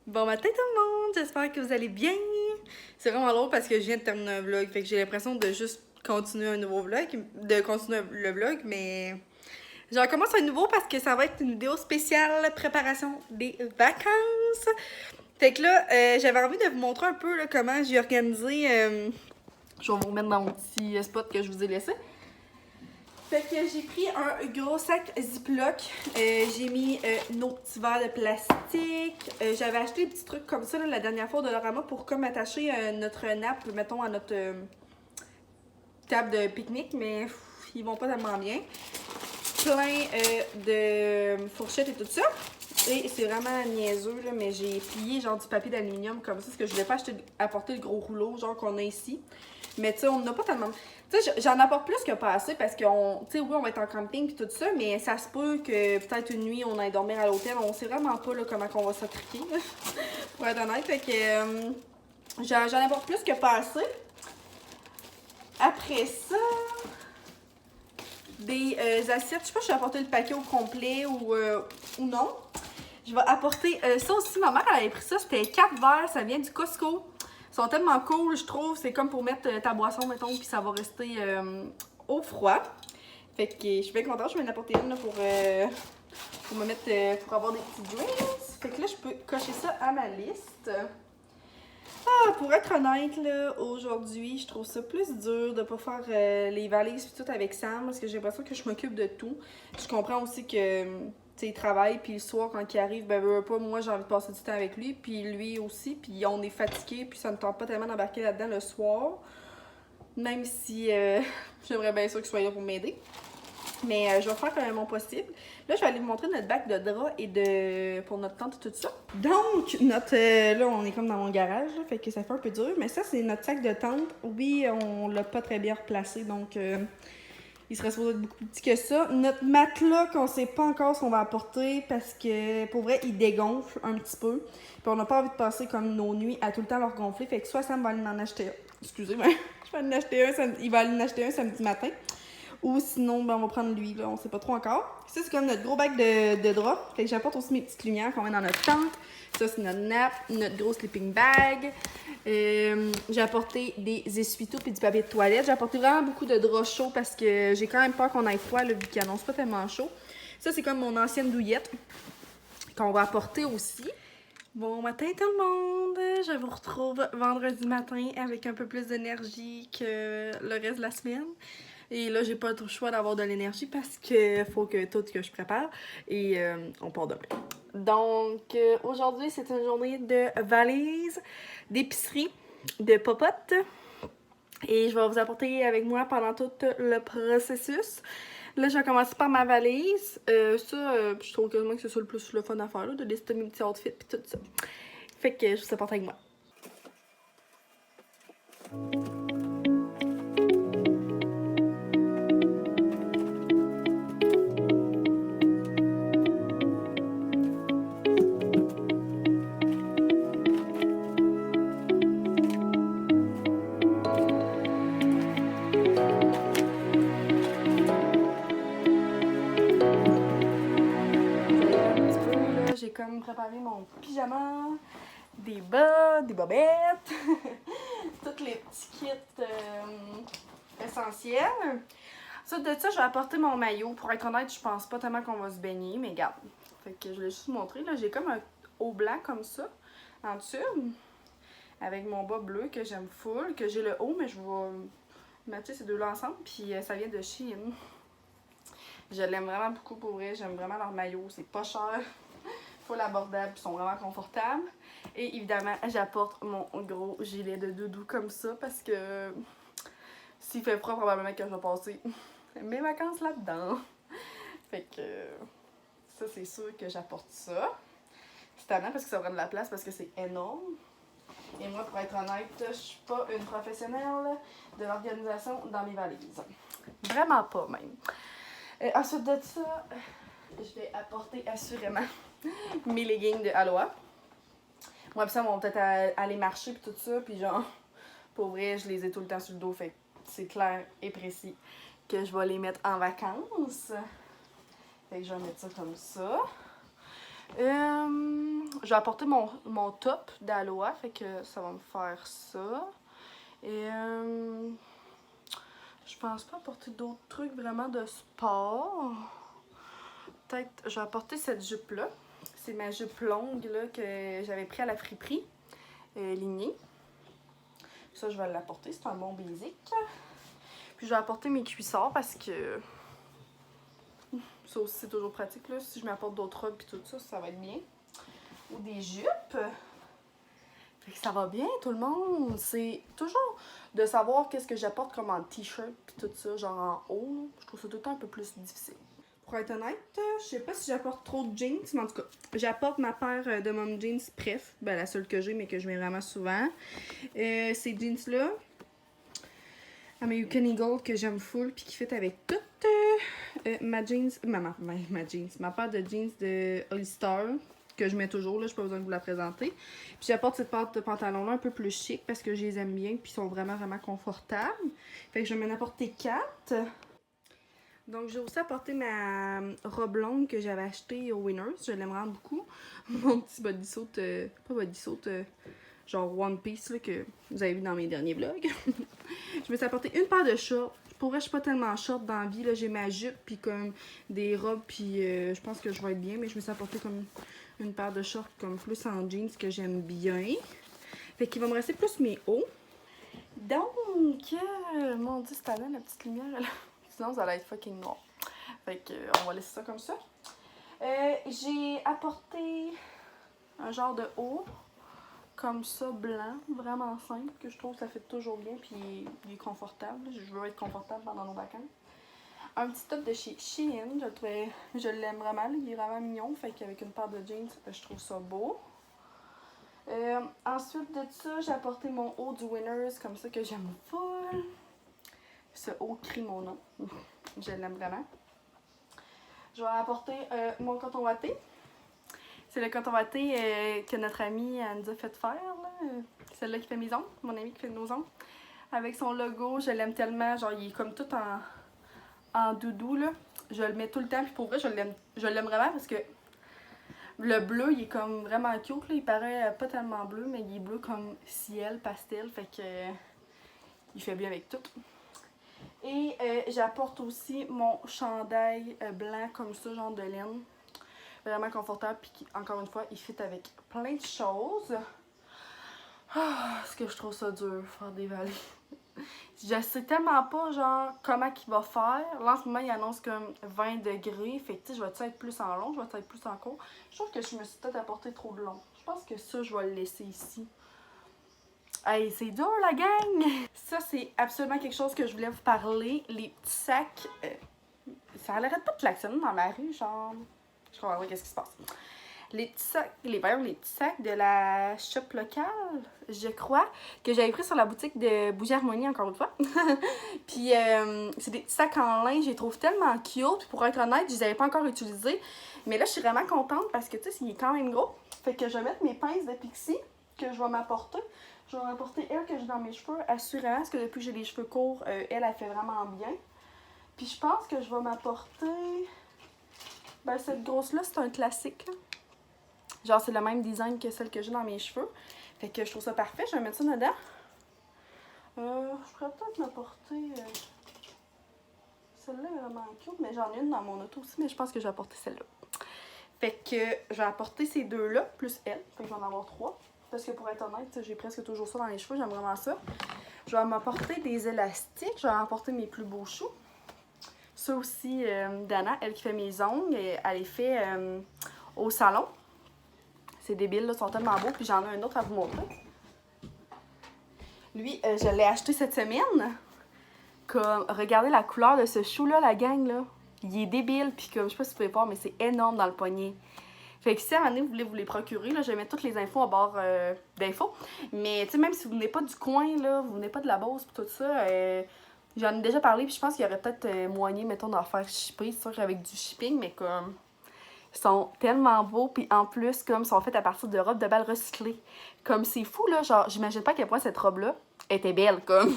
Bon matin tout le monde, j'espère que vous allez bien. C'est vraiment drôle parce que je viens de terminer un vlog, fait que j'ai l'impression de juste continuer un nouveau vlog, de continuer le vlog, mais je recommence un nouveau parce que ça va être une vidéo spéciale préparation des vacances. Fait que là, j'avais envie de vous montrer un peu là, comment j'ai organisé. Je vais vous remettre dans mon petit spot que je vous ai laissé. Fait que j'ai pris un gros sac Ziploc. J'ai mis nos petits verres de plastique. J'avais acheté des petits trucs comme ça là, la dernière fois au Dollarama pour comme attacher notre nappe, mettons, à notre table de pique-nique, mais ils vont pas tellement bien. Plein de fourchettes et tout ça. Et c'est vraiment niaiseux, là, mais j'ai plié genre du papier d'aluminium comme ça, parce que je voulais pas apporter le gros rouleau genre qu'on a ici. Mais tu sais, on n'a pas tellement. Tu sais, j'en apporte plus que pas assez parce qu'on. Tu sais, oui, on va être en camping et tout ça, mais ça se peut que peut-être une nuit on aille dormir à l'hôtel. On sait vraiment pas là, comment on va s'attriquer, pour être honnête. Fait que j'en apporte plus que pas assez. Après ça, des assiettes. Je sais pas si je vais apporter le paquet au complet ou non. Je vais apporter ça aussi. Ma mère elle avait pris ça. C'était 4 verres. Ça vient du Costco. Ils sont tellement cool, je trouve. C'est comme pour mettre ta boisson, mettons, puis ça va rester au froid. Fait que je suis bien contente. Je vais en apporter une là, pour me mettre, pour avoir des petits drinks. Fait que là, je peux cocher ça à ma liste. Ah, pour être honnête, là, aujourd'hui, je trouve ça plus dur de pas faire les valises et tout avec Sam parce que j'ai l'impression que je m'occupe de tout. Je comprends aussi que, tu sais, il travaille, puis le soir, quand il arrive, ben, veut pas, moi, j'ai envie de passer du temps avec lui, puis lui aussi, puis on est fatigué, puis ça ne tente pas tellement d'embarquer là-dedans le soir, même si j'aimerais bien sûr qu'il soit là pour m'aider. Mais je vais faire quand même mon possible. Là, je vais aller vous montrer notre bac de draps et de pour notre tente et tout ça. Donc, notre là, on est comme dans mon garage, là, fait que ça fait un peu dur. Mais ça, c'est notre sac de tente. Oui, on l'a pas très bien replacé, donc il serait supposé être beaucoup plus petit que ça. Notre matelas, qu'on sait pas encore si on va apporter parce que, pour vrai, il dégonfle un petit peu. Puis on n'a pas envie de passer comme nos nuits à tout le temps leur gonfler. Fait que soit Sam va aller en acheter un. Excusez-moi. Je vais en acheter un, il va aller en acheter un samedi matin. Ou sinon, ben, on va prendre lui, là, on sait pas trop encore. Ça, c'est comme notre gros bac de draps. Fait que j'apporte aussi mes petites lumières qu'on met dans notre tente. Ça, c'est notre nappe, notre gros sleeping bag. J'ai apporté des essuie-tout et du papier de toilette. J'ai apporté vraiment beaucoup de draps chauds parce que j'ai quand même peur qu'on aille froid, là, vu qu'il annonce pas tellement chaud. Ça, c'est comme mon ancienne douillette qu'on va apporter aussi. Bon matin tout le monde! Je vous retrouve vendredi matin avec un peu plus d'énergie que le reste de la semaine. Et là, j'ai pas le choix d'avoir de l'énergie parce que faut que tout que je prépare. Et on part demain. Donc, aujourd'hui, c'est une journée de valise, d'épicerie, de popote. Et je vais vous apporter avec moi pendant tout le processus. Là, je vais commencer par ma valise. Je trouve quasiment que c'est ça le plus le fun à faire, là, de lister mes petits outfits et tout ça. Fait que je vous apporte avec moi. J'ai comme préparé mon pyjama, des bas, des bobettes, tous les petits kits essentiels. Ça, de ça, je vais apporter mon maillot. Pour être honnête, je pense pas tellement qu'on va se baigner, mais regarde. Fait que je vais juste vous montrer. Là, j'ai comme un haut blanc comme ça, en tube, avec mon bas bleu que j'aime full, que j'ai le haut, mais je vais matcher ces deux-là ensemble, puis ça vient de Shein. Je l'aime vraiment beaucoup pour vrai, j'aime vraiment leur maillot, c'est pas cher. Full abordable, ils sont vraiment confortables. Et évidemment, j'apporte mon gros gilet de doudou comme ça parce que s'il fait froid, probablement que je vais passer mes vacances là-dedans. Fait que ça, c'est sûr que j'apporte ça. C'est tannant parce que ça prend de la place parce que c'est énorme. Et moi, pour être honnête, je suis pas une professionnelle de l'organisation dans mes valises. Vraiment pas, même. Ensuite de ça, je vais apporter assurément mes leggings de Aloha. Moi, pis ça, on va peut-être aller marcher pis tout ça, pis genre, pour vrai, je les ai tout le temps sur le dos, fait que c'est clair et précis que je vais les mettre en vacances. Fait que je vais mettre ça comme ça. Je vais apporter mon top d'Aloha, fait que ça va me faire ça. Et je pense pas apporter d'autres trucs vraiment de sport. Peut-être, je vais apporter cette jupe-là. C'est ma jupe longue là, que j'avais pris à la friperie, lignée. Ça, je vais l'apporter, c'est un bon basic. Puis je vais apporter mes cuissards parce que ça aussi, c'est toujours pratique. Là. Si je m'apporte d'autres robes et tout ça, ça va être bien. Ou des jupes. Fait que ça va bien, tout le monde. C'est toujours de savoir qu'est-ce que j'apporte comme en t-shirt puis tout ça, genre en haut. Je trouve ça tout le temps un peu plus difficile. Pour être honnête, je sais pas si j'apporte trop de jeans, mais en tout cas, j'apporte ma paire de mom jeans Pref. Ben, la seule que j'ai, mais que je mets vraiment souvent. Ces jeans-là, American Eagle, que j'aime full, puis qui fit avec toute ma jeans, ma paire de jeans de Hollister, que je mets toujours, là, j'ai pas besoin de vous la présenter. Puis j'apporte cette paire de pantalons-là un peu plus chic, parce que je les aime bien, puis ils sont vraiment, vraiment confortables. Fait que je vais m'en apporter 4. Donc, j'ai aussi apporté ma robe longue que j'avais achetée au Winners. Je l'aime vraiment beaucoup. Mon petit bodysuit, pas bodysuit, genre One Piece là, que vous avez vu dans mes derniers vlogs. Je me suis apporté une paire de shorts. Pour vrai, je suis pas tellement short dans la vie. J'ai ma jupe, puis comme des robes, puis je pense que je vais être bien. Mais je me suis apporté comme une paire de shorts comme plus en jeans que j'aime bien. Fait qu'il va me rester plus mes hauts. Donc, mon Dieu, c'est là la petite lumière là. Sinon, ça va être fucking noir. Fait que, on va laisser ça comme ça. J'ai apporté un genre de haut, comme ça, blanc, vraiment simple, que je trouve que ça fait toujours bien, puis il est confortable. Je veux être confortable pendant nos vacances. Un petit top de chez Shein, je l'aime vraiment, il est vraiment mignon, fait qu'avec une paire de jeans, je trouve ça beau. Ensuite de ça, j'ai apporté mon haut du Winners, comme ça, que j'aime full. Ce haut crie mon nom. Je l'aime vraiment. Je vais apporter mon coton watté. C'est le coton watté que notre amie nous a fait faire. Celle-là qui fait mes ongles. Mon amie qui fait nos ongles. Avec son logo, je l'aime tellement. Genre, il est comme tout en doudou. Là. Je le mets tout le temps. Puis pour vrai, je l'aime vraiment parce que le bleu, il est comme vraiment cute. Là. Il paraît pas tellement bleu, mais il est bleu comme ciel, pastel. Fait que il fait bien avec tout. Et j'apporte aussi mon chandail blanc comme ça, genre de laine. Vraiment confortable, puis encore une fois, il fit avec plein de choses. Est-ce que je trouve ça dur, faire des vallées? Je sais tellement pas, genre, comment il va faire. Là, en ce moment, il annonce comme 20 degrés. Fait que, tu sais, je vais être plus en long, je vais être plus en court. Je trouve que je me suis peut-être apporté trop de long. Je pense que ça, je vais le laisser ici. Hey, c'est dur la gang! Ça, c'est absolument quelque chose que je voulais vous parler. Les petits sacs, ça n'arrête pas de klaxonner dans ma rue, genre. Je comprends pas qu'est-ce qui se passe. Les petits sacs, les petits sacs de la shop locale, je crois, que j'avais pris sur la boutique de Bougie Harmonie, encore une fois. Puis, c'est des petits sacs en lin, je les trouve tellement cute. Puis, pour être honnête, je les avais pas encore utilisés. Mais là, je suis vraiment contente parce que, tu sais, il est quand même gros. Fait que je vais mettre mes pinces de Pixie que je vais m'apporter. Je vais m'apporter elle que j'ai dans mes cheveux, assurément, parce que depuis que j'ai les cheveux courts, elle fait vraiment bien. Puis je pense que je vais m'apporter... Ben, cette grosse-là, c'est un classique. Là. Genre, c'est le même design que celle que j'ai dans mes cheveux. Fait que je trouve ça parfait. Je vais mettre ça dedans. Je pourrais peut-être m'apporter... Celle-là est vraiment cute, mais j'en ai une dans mon auto aussi, mais je pense que je vais apporter celle-là. Fait que je vais apporter ces deux-là, plus elle. Fait que je vais en avoir 3. Parce que pour être honnête, j'ai presque toujours ça dans les cheveux, j'aime vraiment ça. Je vais m'apporter des élastiques, je vais apporter mes plus beaux choux. Ça aussi, Dana, elle qui fait mes ongles, elle les fait au salon. C'est débile, là, ils sont tellement beaux, puis j'en ai un autre à vous montrer. Lui, je l'ai acheté cette semaine. Comme, regardez la couleur de ce chou-là, la gang, là. Il est débile, puis comme, je sais pas si vous pouvez voir, mais c'est énorme dans le poignet. Fait que si à un moment donné, vous voulez vous les procurer, là, je vais mettre toutes les infos en barre d'infos. Mais tu sais, même si vous venez pas du coin, là, vous venez pas de la Beauce pis tout ça, j'en ai déjà parlé, puis je pense qu'il y aurait peut-être moyen, mettons, d'en faire shipper, c'est sûr qu'avec du shipping, mais comme, ils sont tellement beaux, puis en plus, comme, ils sont faits à partir de robes de bal recyclées. Comme, c'est fou, là, genre, j'imagine pas à quel point cette robe-là était belle, comme.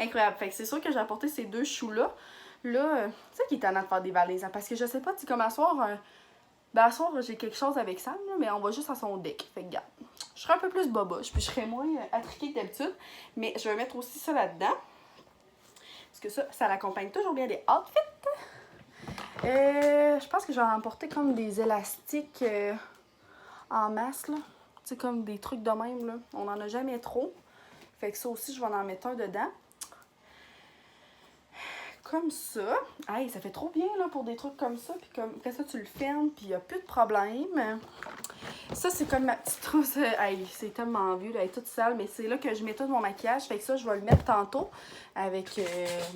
Incroyable. Fait que c'est sûr que j'ai apporté ces deux choux-là. Là, tu sais qu'il est tannant de faire des valises, hein, parce que je sais pas, tu sais, comme à soir... Ben, à soir, j'ai quelque chose avec Sam, là, mais on va juste à son deck. Fait que, regarde, je serai un peu plus boboche, puis je serai moins attriquée que d'habitude. Mais je vais mettre aussi ça là-dedans. Parce que ça l'accompagne toujours bien des outfits. Je pense que je vais emporter comme des élastiques en masse, là. Tu sais, comme des trucs de même, là. On n'en a jamais trop. Fait que ça aussi, je vais en mettre un dedans. Comme ça. Hey, ça fait trop bien, là, pour des trucs comme ça. Puis comme, après ça, tu le fermes, puis il n'y a plus de problème. Ça, c'est comme ma petite trousse. Hey, c'est tellement vieux, là, elle est toute sale. Mais c'est là que je mets tout mon maquillage. Fait que ça, je vais le mettre tantôt avec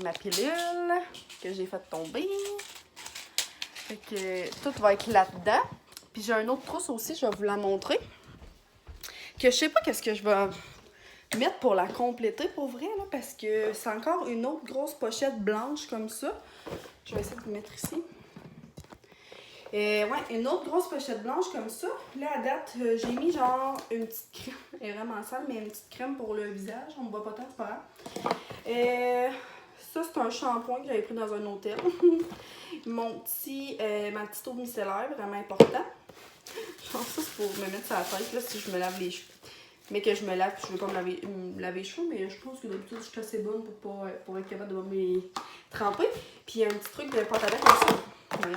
ma pilule que j'ai fait tomber. Fait que tout va être là-dedans. Puis j'ai une autre trousse aussi, je vais vous la montrer. Que je sais pas qu'est-ce que je vais mettre pour la compléter pour vrai, là, parce que c'est encore une autre grosse pochette blanche comme ça. Je vais essayer de vous mettre ici. Ouais, une autre grosse pochette blanche comme ça. Là, à date, j'ai mis genre une petite crème. Elle est vraiment sale, mais une petite crème pour le visage. On ne voit pas tant, c'est pas grave. Ça, c'est un shampoing que j'avais pris dans un hôtel. Ma petite eau micellaire, vraiment important. Genre ça, c'est pour me mettre sur la tête, là, si je me lave les cheveux. Mais que je me lave, je veux pas me laver les cheveux, mais je pense que d'habitude, je suis assez bonne pour être capable de me tremper. Puis il y a un petit truc de pâte à dents comme ça. Voilà.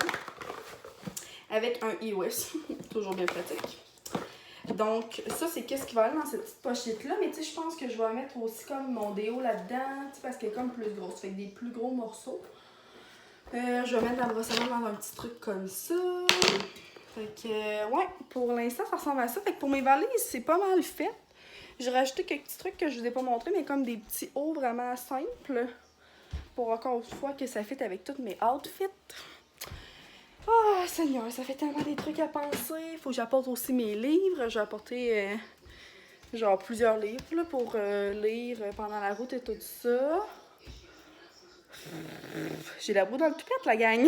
Avec un iOS. Toujours bien pratique. Donc, ça, c'est qu'est-ce qui va aller dans cette petite pochette-là. Mais tu sais, je pense que je vais mettre aussi comme mon déo là-dedans, parce qu'elle est comme plus grosse. Fait que des plus gros morceaux. Je vais mettre la brosse à dents dans un petit truc comme ça. Fait que, ouais, pour l'instant, ça ressemble à ça. Fait que pour mes valises, c'est pas mal fait. J'ai rajouté quelques petits trucs que je vous ai pas montrés, mais comme des petits hauts vraiment simples. Pour encore une fois que ça fit avec tous mes outfits. Oh, Seigneur, ça fait tellement des trucs à penser. Faut que j'apporte aussi mes livres. J'ai apporté genre plusieurs livres là, pour lire pendant la route et tout ça. J'ai la boue dans le toupette, la gang.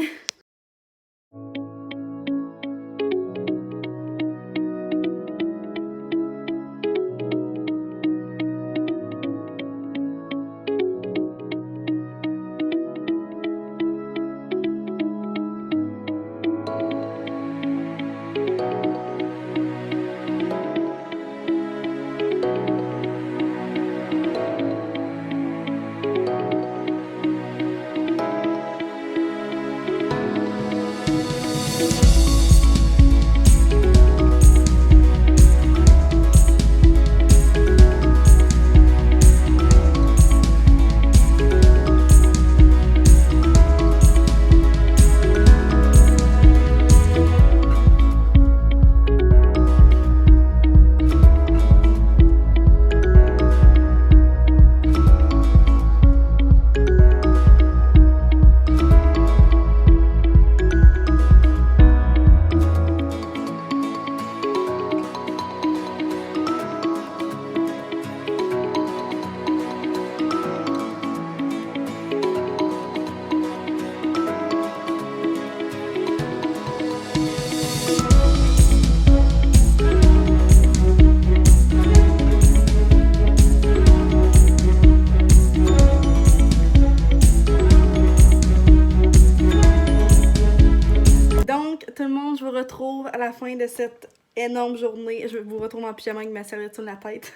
Tout le monde, je vous retrouve à la fin de cette énorme journée. Je vous retrouve en pyjama avec ma serviette sur la tête.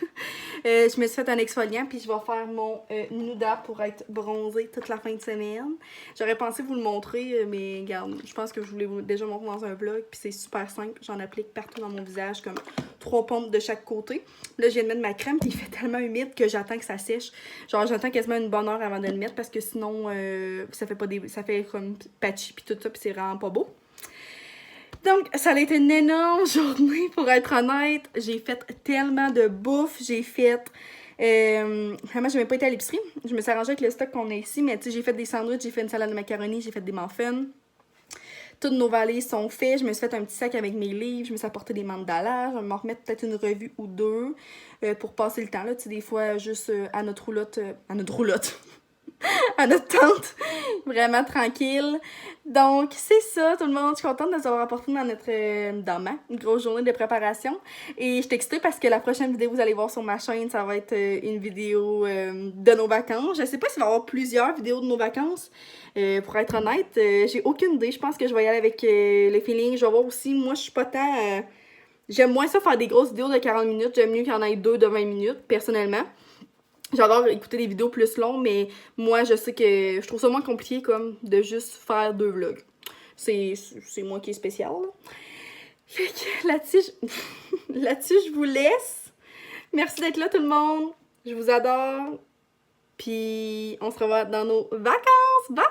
Je me suis fait un exfoliant, puis je vais faire mon Nuda pour être bronzée toute la fin de semaine. J'aurais pensé vous le montrer, mais regarde, je pense que je voulais vous déjà montrer dans un vlog, puis c'est super simple. J'en applique partout dans mon visage, comme 3 pompes de chaque côté. Là, je viens de mettre ma crème, puis il fait tellement humide que j'attends que ça sèche. Genre, j'attends quasiment une bonne heure avant de le mettre, parce que sinon, ça fait comme patchy, puis tout ça, puis c'est vraiment pas beau. Donc, ça a été une énorme journée, pour être honnête. J'ai fait tellement de bouffe. J'ai fait... vraiment, je n'ai même pas été à l'épicerie. Je me suis arrangée avec le stock qu'on a ici. Mais tu sais, j'ai fait des sandwichs, j'ai fait une salade de macaroni, j'ai fait des muffins. Toutes nos valises sont faites. Je me suis fait un petit sac avec mes livres. Je me suis apporté des mandalas. Je vais m'en remettre peut-être une revue ou deux pour passer le temps. Là, tu sais, des fois, juste à notre roulotte. à notre tente. Vraiment tranquille. Donc, c'est ça, tout le monde. Je suis contente de vous avoir apporté dans ma grosse journée de préparation. Et je suis excitée parce que la prochaine vidéo que vous allez voir sur ma chaîne, ça va être une vidéo de nos vacances. Je sais pas s'il va y avoir plusieurs vidéos de nos vacances. Pour être honnête, j'ai aucune idée. Je pense que je vais y aller avec les feelings. Je vais voir aussi. Moi, je suis pas tant... j'aime moins ça faire des grosses vidéos de 40 minutes. J'aime mieux qu'il y en ait 2 de 20 minutes, personnellement. J'adore écouter des vidéos plus longues, mais moi, je sais que je trouve ça moins compliqué comme de juste faire 2 vlogs. C'est moi qui est spécial, là. Fait que là-dessus, là-dessus, je vous laisse. Merci d'être là, tout le monde. Je vous adore. Puis, on se revoit dans nos vacances. Bye!